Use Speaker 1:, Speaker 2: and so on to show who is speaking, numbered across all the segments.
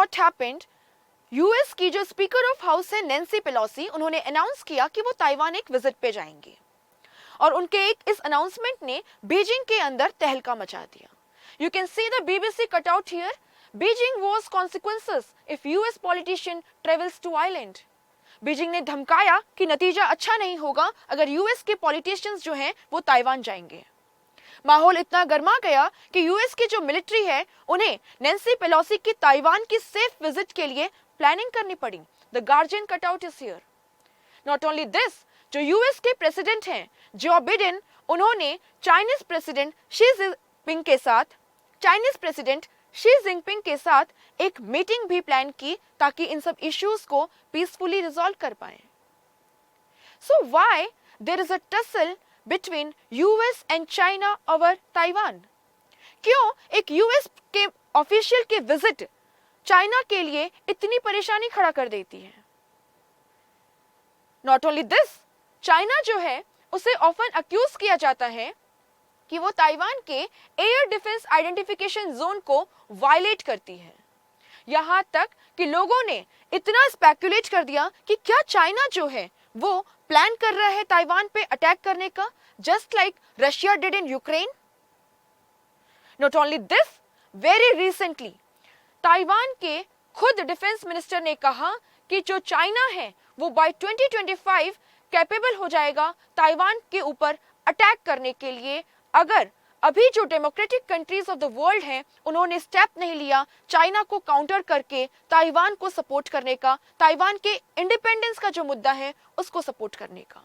Speaker 1: What happened, US की जो speaker of house है नैंसी पेलोसी, उन्होंने अनाउंस किया कि वो ताइवान एक विजिट पे जाएंगे और उनके इस अनाउंसमेंट ने बीजिंग के अंदर तहलका मचा दिया। You can see the BBC cut out here, Beijing was consequences if US politician travels to island. Beijing ने धमकाया कि नतीजा अच्छा नहीं होगा अगर यूएस के पॉलिटिशियंस जो हैं वो ताइवान जाएंगे। माहौल इतना गर्मा गया कि यूएस की जो मिलिट्री है उन्हें नैंसी पेलोसी की ताइवान की सेफ विजिट के लिए प्लानिंग करनी पड़ी। The guardian cut out is here. Not only this, जो यूएस के प्रेसिडेंट हैं जो बिडेन, उन्होंने चाइनीज प्रेसिडेंट शी जिनपिंग के साथ एक मीटिंग भी प्लान की ताकि इन सब इश्यूज को पीसफुली रिजॉल्व कर पाए। So why there is a tussle between US and China over Taiwan? क्यों एक यूएस के ऑफिशियल की विजिट चाइना के लिए इतनी परेशानी खड़ा कर देती है? नॉट ओनली दिस, चाइना जो है उसे ऑफन अक्यूज किया जाता है कि वो ताइवान के एयर डिफेंस आइडेंटिफिकेशन जोन को वायलेट करती है। यहां तक कि लोगों ने इतना स्पेकुलेट कर दिया कि क्या चाइना जो है वो प्लान कर रहा है ताइवान पे अटैक करने का, just like Russia did in Ukraine. Not only this, very recently Taiwan के खुद डिफेंस मिनिस्टर ने कहा कि जो चाइना है वो बाय 2025 कैपेबल हो जाएगा ताइवान के ऊपर अटैक करने के लिए, अगर अभी जो democratic countries of the world हैं उन्होंने स्टेप नहीं लिया चाइना को काउंटर करके ताइवान को सपोर्ट करने का, ताइवान के इंडिपेंडेंस का जो मुद्दा है उसको सपोर्ट करने का।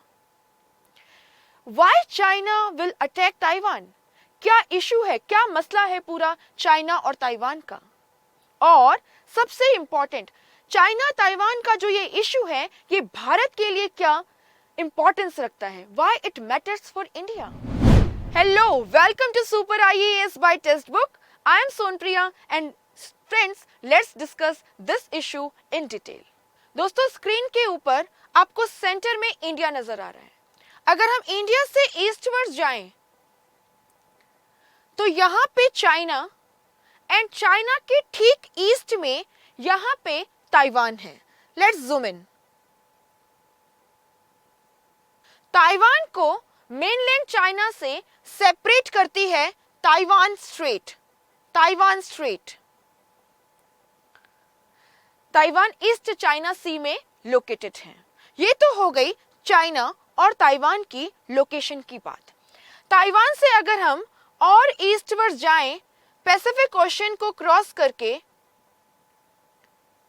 Speaker 1: Why China will attack Taiwan? क्या इशू है, क्या मसला है पूरा चाइना और ताइवान का? और सबसे इंपॉर्टेंट, चाइना ताइवान का जो ये इशू है ये भारत के लिए क्या इंपॉर्टेंस रखता है? Why it matters for India? Hello, welcome to Super IAS by Textbook. I am Sonpriya and friends, let's discuss this issue in detail. दोस्तों, स्क्रीन के ऊपर आपको सेंटर में इंडिया नजर आ रहा है। अगर हम इंडिया से ईस्टवर्ड जाएं तो यहाँ पे चाइना एंड चाइना के ठीक ईस्ट में यहाँ पे ताइवान है। Let's zoom in. ताइवान को मेनलैंड चाइना से सेपरेट करती है Taiwan Strait. Taiwan East China Sea में लोकेटेड है। ये तो हो गई चाइना और ताइवान की लोकेशन की बात। ताइवान से अगर हम और ईस्टवर्ड जाएं पैसिफिक ओशन को क्रॉस करके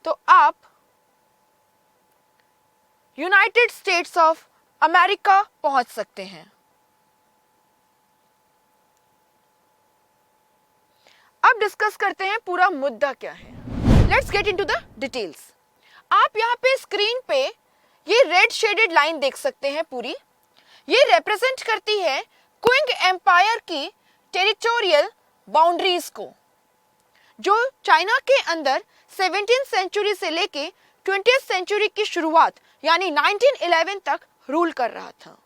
Speaker 1: तो आप यूनाइटेड स्टेट्स ऑफ अमेरिका पहुंच सकते हैं। अब डिस्कस करते हैं पूरा मुद्दा क्या है। Let's get into the details. आप यहाँ पे स्क्रीन पे ये रेड शेडेड लाइन देख सकते हैं पूरी। ये रिप्रेजेंट करती है क्विंग एम्पायर की टेरिटोरियल बाउंड्रीज को, जो चाइना के अंदर 17th सेंचुरी से लेके 20th सेंचुरी की शुरुआत यानी 1911 तक रूल कर रहा था।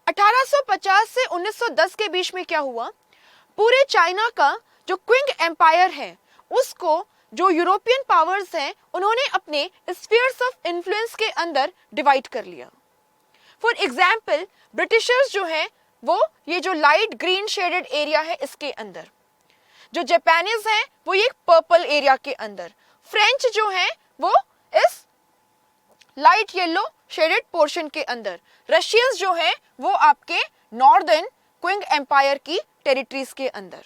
Speaker 1: 1850 से 1910 के बीच में क्या हुआ, पूरे चाइना का जो क्विंग एम्पायर है उसको जो यूरोपियन पावर्स हैं उन्होंने अपने स्फीयर्स ऑफ इन्फ्लुएंस के अंदर डिवाइड कर लिया। फॉर एग्जाम्पल, ब्रिटिशर्स जो हैं वो ये जो लाइट ग्रीन शेडेड एरिया है इसके अंदर, जो जापानीज हैं वो ये पर्पल एरिया के अंदर, फ्रेंच जो हैं वो इस लाइट येलो शेडेड पोर्शन के अंदर, रशियंस जो हैं वो आपके नॉर्दर्न क्विंग एम्पायर की टेरिटरीज के अंदर।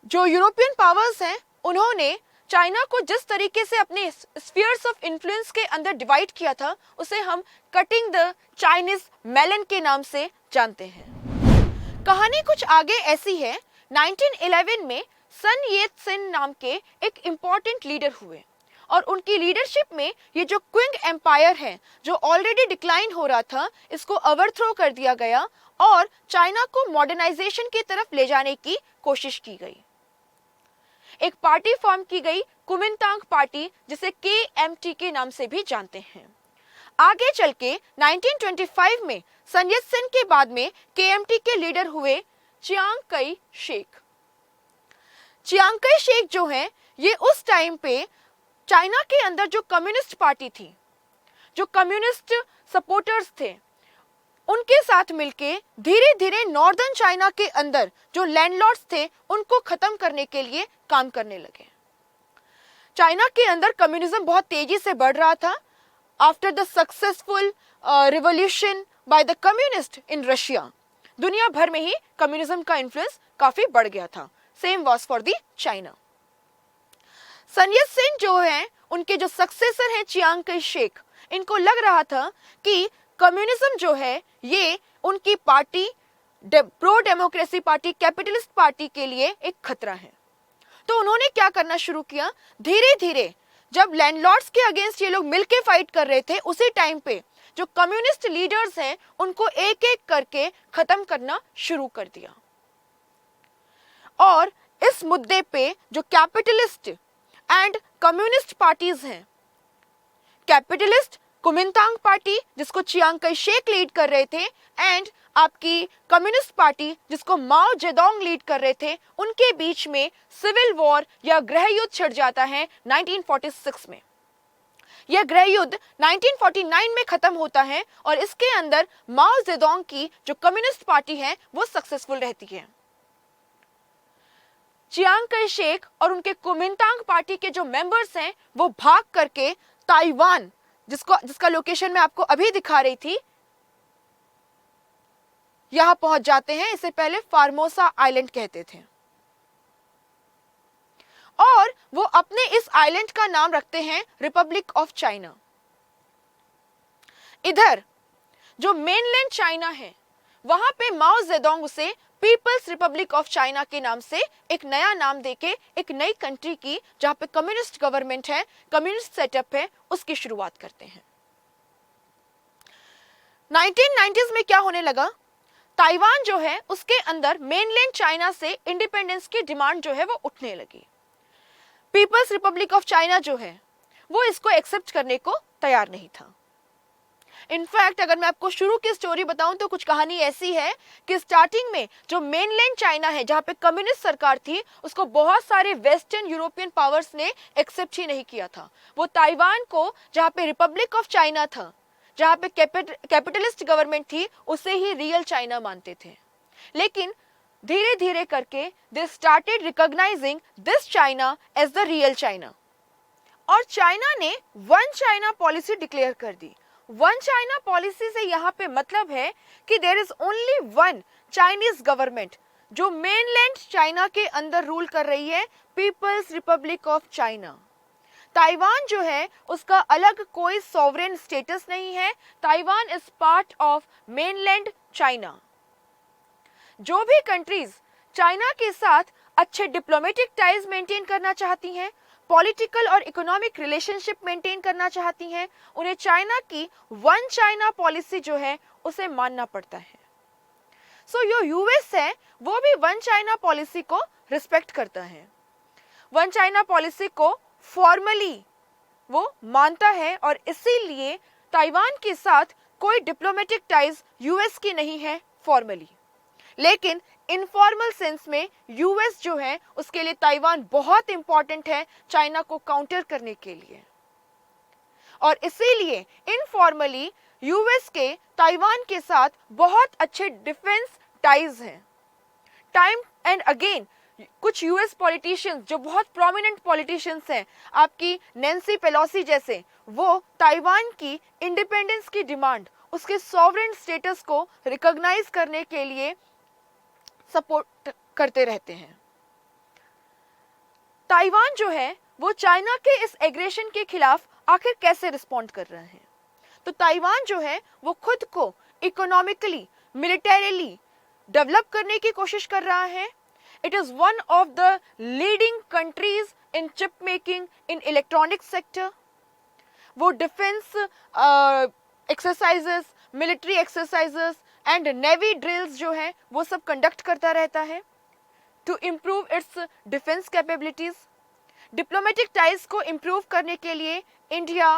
Speaker 1: जो यूरोपियन पावर्स हैं उन्होंने चाइना को जिस तरीके से अपने स्फीयर्स ऑफ इन्फ्लुएंस के अंदर डिवाइड किया था उसे हम कटिंग द चाइनीज मेलन के नाम से जानते हैं। कहानी कुछ आगे ऐसी है। 1911 में सन येत सेन नाम के एक इम्पॉर्टेंट लीडर हुए और उनकी लीडरशिप में ये जो क्विंग एम्पायर है जो ऑलरेडी डिक्लाइन हो रहा था इसको ओवरथ्रो कर दिया गया और चाइना को मॉडर्नाइजेशन की तरफ ले जाने की कोशिश की गई। एक पार्टी फॉर्म की गई, कुमिनतांग पार्टी, जिसे KMT के नाम से भी जानते हैं। आगे चल के 1925 में सन येत सेन के बाद में KMT के लीडर हुए चियांग कई शेक। चियांग कई शेक जो हैं ये उस टाइम पे चाइना के अंदर जो कम्युनिस्ट पार्टी थी, जो कम्युनिस्ट सपोर्टर्स थे, उनके साथ मिलके धीरे धीरे नॉर्दर्न चाइना के अंदर जो लैंडलॉर्ड्स थे उनको खत्म करने के लिए काम करने लगे। चाइना के अंदर कम्युनिज्म बहुत तेजी से बढ़ रहा था after the successful revolution by the communist in Russia. दुनिया भर में ही कम्युनिज्म का इन्फ्लुएंस काफी बढ़ गया था। Same was for the China. Sun Yat Sen जो है, उनके जो सक्सेसर हैं चियांग काई शेक, इनको लग रहा था कि कम्युनिज्म जो है ये उनकी party, pro democracy party, capitalist party के लिए एक खतरा है। तो उन्होंने क्या करना शुरू किया, धीरे धीरे जब लैंडलॉर्ड्स के अगेंस्ट ये लोग मिलके फाइट कर रहे थे, उसी टाइम पे जो कम्युनिस्ट लीडर्स हैं उनको एक एक करके खत्म करना शुरू कर दिया। और इस मुद्दे पे जो कैपिटलिस्ट एंड कम्युनिस्ट पार्टीज हैं, कैपिटलिस्ट कुमिंतांग पार्टी जिसको चियांग काई शेक लीड कर रहे थे, एंड आपकी कम्युनिस्ट पार्टी जिसको माओ जेडोंग लीड कर रहे थे, उनके बीच में सिविल वॉर या गृह युद्ध छिड़ जाता है 1946 में। यह गृह युद्ध 1949 में खत्म होता है और इसके अंदर माओ जेडोंग की जो कम्युनिस्ट पार्टी है वो सक्सेसफुल रहती है। चियांग काई शेक और उनके कुमिंतांग पार्टी के जो मेंबर्स हैं वो भाग करके ताइवान, जिसका लोकेशन मैं आपको अभी दिखा रही थी, यहां पहुंच जाते हैं। इसे पहले फार्मोसा आइलैंड कहते थे और वो अपने इस आइलैंड का नाम रखते हैं रिपब्लिक ऑफ चाइना। इधर जो मेनलैंड चाइना है वहां पे माओ जेडोंग उसे पीपल्स रिपब्लिक ऑफ चाइना के नाम से एक नया नाम देके एक नई कंट्री की, जहां पे कम्युनिस्ट गवर्नमेंट है, कम्युनिस्ट सेटअप है, उसकी शुरुआत करते हैं। 1990s में क्या होने लगा, ताइवान जो है उसके अंदर मेनलैंड चाइना से इंडिपेंडेंस की डिमांड जो है वो उठने लगी। पीपल्स रिपब्लिक ऑफ चाइना जो है वो इसको एक्सेप्ट करने को तैयार नहीं था। इनफैक्ट अगर मैं आपको शुरू की स्टोरी बताऊं तो कुछ कहानी ऐसी है कि स्टार्टिंग में जो मेनलैंड चाइना है जहां पे कम्युनिस्ट सरकार थी, उसको बहुत सारे वेस्टर्न यूरोपियन पावर्स ने एक्सेप्ट ही नहीं किया था। वो ताइवान को, जहां पे रिपब्लिक ऑफ चाइना था, जहां पे कैपिटलिस्ट गवर्नमेंट थी, उसे ही रियल चाइना मानते थे। लेकिन धीरे धीरे करके they started recognising this China as the real China और चाइना ने वन चाइना पॉलिसी डिक्लेयर कर दी। वन चाइना पॉलिसी से यहाँ पे मतलब है कि there is only one Chinese government जो मेनलैंड चाइना के अंदर रूल कर रही है, people's republic of China. Taiwan जो है उसका अलग कोई सॉवरेन स्टेटस नहीं है। Taiwan is part of mainland China. जो भी कंट्रीज चाइना के साथ अच्छे डिप्लोमेटिक टाइज मेंटेन करना चाहती हैं, पॉलिटिकल और इकोनॉमिक रिलेशनशिप मेंटेन करना चाहती हैं, उन्हें चाइना की वन चाइना पॉलिसी जो है उसे मानना पड़ता है। सो जो यूएस है वो भी वन चाइना पॉलिसी को रिस्पेक्ट करता है, वन चाइना पॉलिसी को फॉर्मली वो मानता है और इसीलिए ताइवान के साथ कोई डिप्लोमेटिक टाइज यूएस की नहीं है फॉर्मली। लेकिन इनफॉर्मल सेंस में यूएस जो है उसके लिए ताइवान बहुत इंपॉर्टेंट है चाइना को काउंटर करने के लिए, और इसीलिए इनफॉर्मली यूएस के ताइवान के साथ बहुत अच्छे डिफेंस टाइज हैं। टाइम एंड अगेन कुछ यूएस पॉलिटिशियंस जो बहुत प्रोमिनेंट पॉलिटिशियंस हैं, आपकी नैन्सी पेलोसी जैसे, वो ताइवान की इंडिपेंडेंस की डिमांड, उसके सॉवरेन स्टेटस को रिकॉग्नाइज करने के लिए सपोर्ट करते रहते हैं। ताइवान जो है वो चाइना के इस एग्रेशन के खिलाफ आखिर कैसे रिस्पॉन्ड कर रहे हैं, तो ताइवान जो है वो खुद को इकोनॉमिकली, मिलिटरीली डेवलप करने की कोशिश कर रहा है। It is one of the leading countries in chip making, in electronic sector. वो defence exercises, military exercises and navy drills जो है वो सब कंडक्ट करता रहता है to improve its defence capabilities. Diplomatic ties को इम्प्रूव करने के लिए India,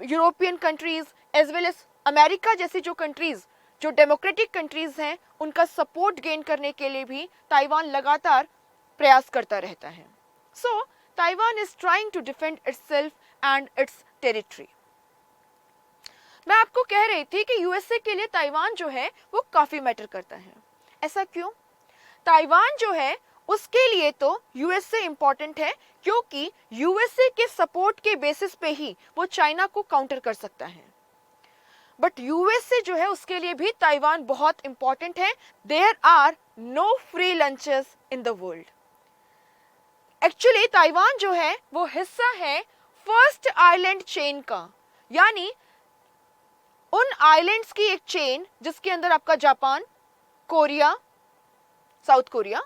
Speaker 1: European countries as well as America जैसी जो कंट्रीज, जो डेमोक्रेटिक कंट्रीज हैं, उनका सपोर्ट गेन करने के लिए भी ताइवान लगातार प्रयास करता रहता है। So Taiwan is trying to defend itself and its territory. मैं आपको कह रही थी कि यूएसए के लिए ताइवान जो है वो काफी मैटर करता है। ऐसा क्यों? ताइवान जो है उसके लिए तो यूएसए इंपॉर्टेंट है, क्योंकि यूएसए के सपोर्ट के बेसिस पे ही वो चाइना को काउंटर कर सकता है। बट यूएसए जो है उसके लिए भी ताइवान बहुत इंपॉर्टेंट है। There are no free lunches in the world. Actually Taiwan जो है वो हिस्सा है फर्स्ट आइलैंड चेन का, यानी उन आइलैंड्स की एक चेन जिसके अंदर आपका Japan, Korea, south Korea,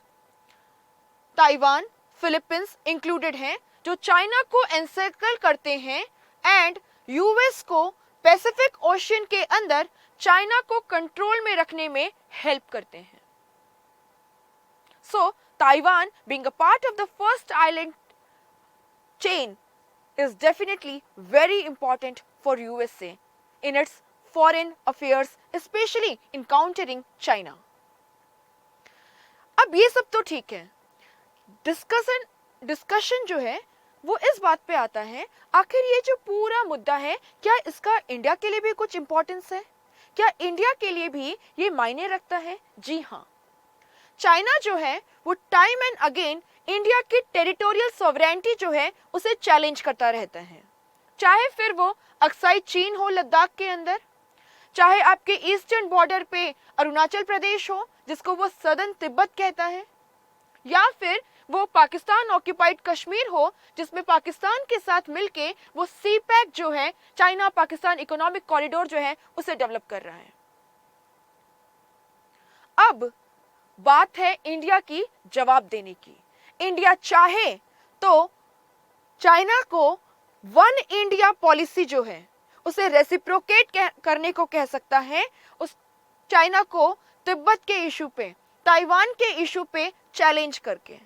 Speaker 1: Taiwan, Philippines included हैं, जो चाइना को एनसर्कल करते हैं एंड यूएस को पैसिफिक ओशियन के अंदर चाइना को कंट्रोल में रखने में हेल्प करते हैं। So Taiwan being a part of the first island chain is definitely very important for USA in its foreign affairs, especially in countering China. अब ये सब तो ठीक है, डिस्कशन जो है वो इस बात पे आता है, आखिर ये जो पूरा मुद्दा है क्या इसका इंडिया के लिए भी कुछ इंपॉर्टेंस है? क्या इंडिया के लिए भी ये मायने रखता है? जी हाँ, चाइना जो है वो टाइम एंड अगेन इंडिया की टेरिटोरियल सॉवरेनिटी जो है उसे चैलेंज करता रहता है, चाहे फिर वो अक्साई चीन हो लद्दाख के अंदर, चाहे आपके ईस्टर्न बॉर्डर पे अरुणाचल प्रदेश हो जिसको वो सदर्न तिब्बत कहता है, या फिर वो पाकिस्तान ऑक्यूपाइड कश्मीर हो जिसमें पाकिस्तान के साथ मिलके वो सी पैक जो है चाइना पाकिस्तान इकोनॉमिक कॉरिडोर जो है उसे डेवलप कर रहा है। अब बात है इंडिया की जवाब देने की। इंडिया चाहे तो चाइना को वन इंडिया पॉलिसी जो है उसे रेसिप्रोकेट करने को कह सकता है, उस चाइना को तिब्बत के इशू पे, ताइवान के इशू पे चैलेंज करके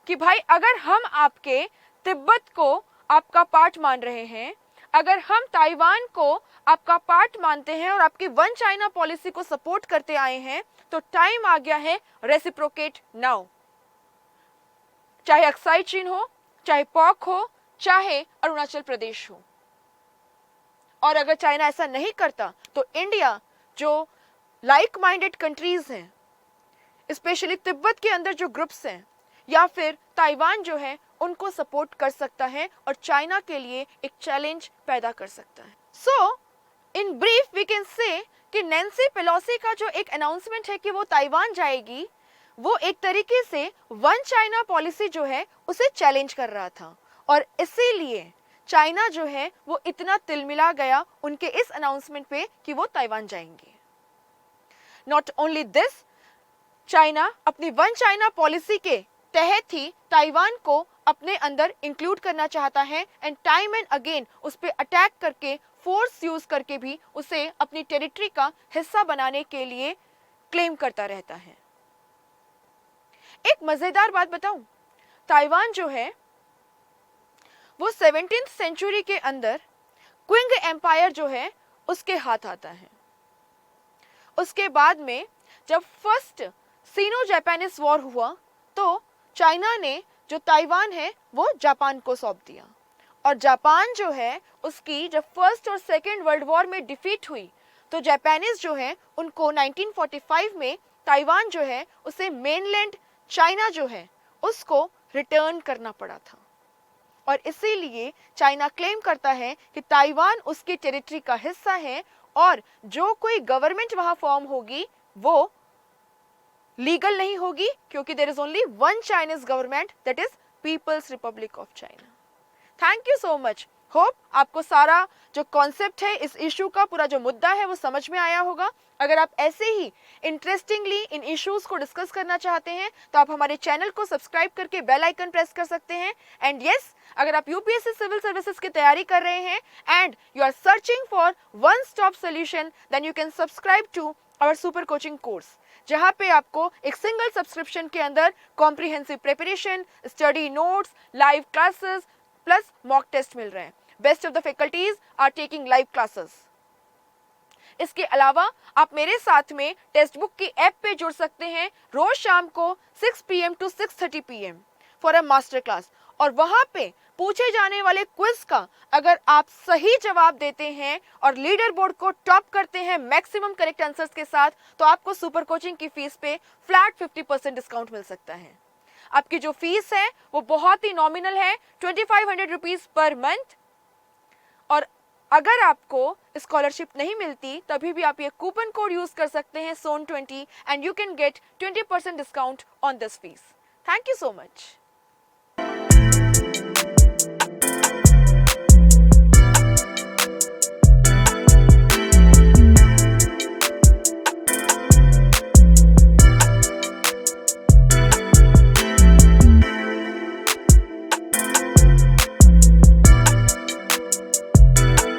Speaker 1: कि भाई अगर हम आपके तिब्बत को आपका पार्ट मान रहे हैं, अगर हम ताइवान को आपका पार्ट मानते हैं और आपकी वन चाइना पॉलिसी को सपोर्ट करते आए हैं, तो टाइम आ गया है रेसिप्रोकेट नाउ। चाहे अक्साई चीन हो, चाहे पॉक हो, चाहे अरुणाचल प्रदेश हो। और अगर चाइना ऐसा नहीं करता तो इंडिया जो लाइक माइंडेड कंट्रीज हैं, स्पेशली तिब्बत के अंदर जो ग्रुप्स हैं, या फिर ताइवान जो है उनको सपोर्ट कर सकता है और चाइना के लिए एक चैलेंज पैदा कर सकता है। So in brief we can say कि नैन्सी पेलोसी का जो एक अनाउंसमेंट है कि वो ताइवान जाएगी, वो एक तरीके से वन चाइना पॉलिसी जो है उसे चैलेंज कर रहा था, और इसीलिए चाइना जो है वो इतना तिलमिला गया उनके इस अनाउंसमेंट पे कि वो ताइवान जाएंगे। नॉट ओनली दिस, चाइना अपनी वन चाइना पॉलिसी के तहत ही ताइवान को अपने अंदर इंक्लूड करना चाहता है एंड टाइम एंड अगेन उस पर अटैक करके, फोर्स यूज करके भी उसे अपनी टेरिटरी का हिस्सा बनाने के लिए क्लेम करता रहता है। एक मजेदार बात बताऊं, ताइवान जो है वो 17th सेंचुरी के अंदर क्विंग एम्पायर जो है उसके हाथ आता है। उसके बाद में जब फर्स्ट सीनो जापानीज वॉर हुआ तो चाइना ने जो ताइवान है वो जापान को सौंप दिया, और जापान जो है उसकी जब फर्स्ट और सेकेंड वर्ल्ड वॉर में डिफीट हुई तो जापानीज जो है उनको 1945 में ताइवान जो है उसे मेनलैंड चाइना जो है उसको रिटर्न करना पड़ा था, और इसीलिए चाइना क्लेम करता है कि ताइवान उसकी टेरिटरी का हिस्सा है और जो कोई गवर्नमेंट वहां फॉर्म होगी वो लीगल नहीं होगी, क्योंकि there is only one Chinese government, that is people's republic of China. Thank you so much. Hope आपको सारा जो कॉन्सेप्ट है इस इशू का, पूरा जो मुद्दा है वो समझ में आया होगा। अगर आप ऐसे ही इंटरेस्टिंगली इन इश्यूज को डिस्कस करना चाहते हैं तो आप हमारे चैनल को सब्सक्राइब करके बेल आइकन प्रेस कर सकते हैं। एंड यस, अगर आप यूपीएससी सिविल सर्विसेज की तैयारी कर रहे हैं and you are searching for one stop solution, then you can subscribe to our super coaching course, जहां पे आपको एक सिंगल सब्सक्रिप्शन के अंदर comprehensive preparation, study notes, live classes plus mock test मिल रहे हैं। Best of the faculties are taking live classes. इसके अलावा आप मेरे साथ में टेक्स्ट बुक की ऐप पे जुड़ सकते हैं रोज शाम को 6 PM to 6:30 PM। For a master class. और वहां पे पूछे जाने वाले क्विज का अगर आप सही जवाब देते हैं और लीडर बोर्ड को टॉप करते हैं मैक्सिमम करेक्ट आंसर्स के साथ, तो आपको सुपर कोचिंग की फीस पे फ्लैट 50% डिस्काउंट मिल सकता है। आपकी जो फीस है वो बहुत ही नॉमिनल है, 2500 रुपीज पर मंथ। और अगर आपको स्कॉलरशिप नहीं मिलती तभी भी आप ये कूपन कोड यूज कर सकते हैं SON20 and you can get 20% discount on this fees. Thank you so much.